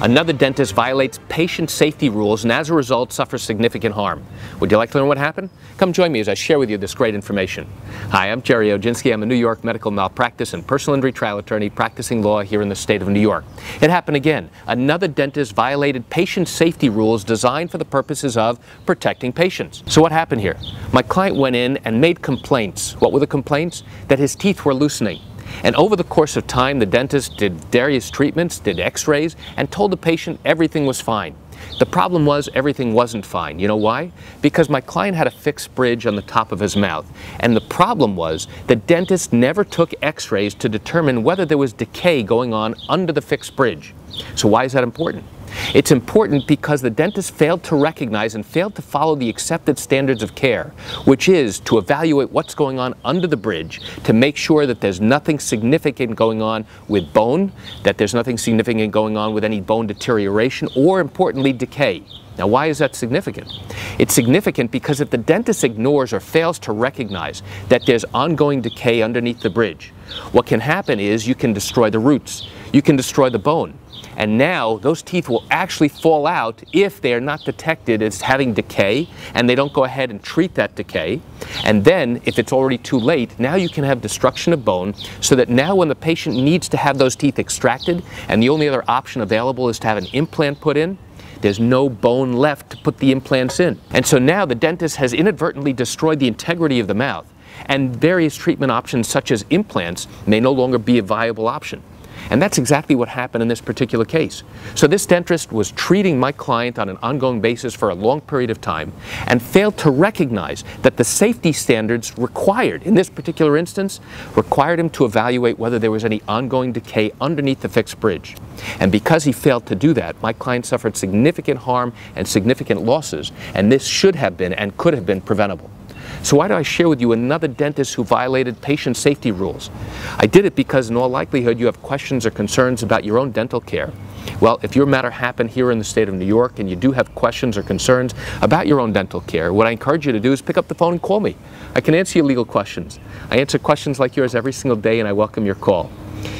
Another dentist violates patient safety rules and as a result suffers significant harm. Would you like to learn what happened? Come join me as I share with you this great information. Hi, I'm Gerry Oginski. I'm a New York medical malpractice and personal injury trial attorney practicing law here in the state of New York. It happened again. Another dentist violated patient safety rules designed for the purposes of protecting patients. So what happened here? My client went in and made complaints. What were the complaints? That his teeth were loosening. And over the course of time, the dentist did various treatments, did x-rays, and told the patient everything was fine. The problem was everything wasn't fine. You know why? Because my client had a fixed bridge on the top of his mouth. And the problem was the dentist never took x-rays to determine whether there was decay going on under the fixed bridge. So why is that important? It's important because the dentist failed to recognize and failed to follow the accepted standards of care, which is to evaluate what's going on under the bridge to make sure that there's nothing significant going on with bone, that there's nothing significant going on with any bone deterioration, or importantly, decay. Now, why is that significant? It's significant because if the dentist ignores or fails to recognize that there's ongoing decay underneath the bridge, what can happen is you can destroy the roots, you can destroy the bone. And now those teeth will actually fall out if they are not detected as having decay and they don't go ahead and treat that decay. And then if it's already too late, now you can have destruction of bone so that now when the patient needs to have those teeth extracted and the only other option available is to have an implant put in, there's no bone left to put the implants in. And so now the dentist has inadvertently destroyed the integrity of the mouth, and various treatment options such as implants may no longer be a viable option. And that's exactly what happened in this particular case. So this dentist was treating my client on an ongoing basis for a long period of time and failed to recognize that the safety standards required, in this particular instance, required him to evaluate whether there was any ongoing decay underneath the fixed bridge. And because he failed to do that, my client suffered significant harm and significant losses, and this should have been and could have been preventable. So why do I share with you another dentist who violated patient safety rules? I did it because in all likelihood you have questions or concerns about your own dental care. Well, if your matter happened here in the state of New York and you do have questions or concerns about your own dental care, what I encourage you to do is pick up the phone and call me. I can answer your legal questions. I answer questions like yours every single day and I welcome your call.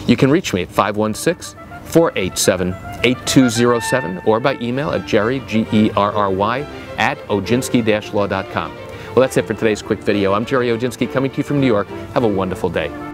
You can reach me at 516-487-8207 or by email at Gerry, Gerry, at oginski-law.com. Well, that's it for today's quick video. I'm Gerry Oginski coming to you from New York. Have a wonderful day.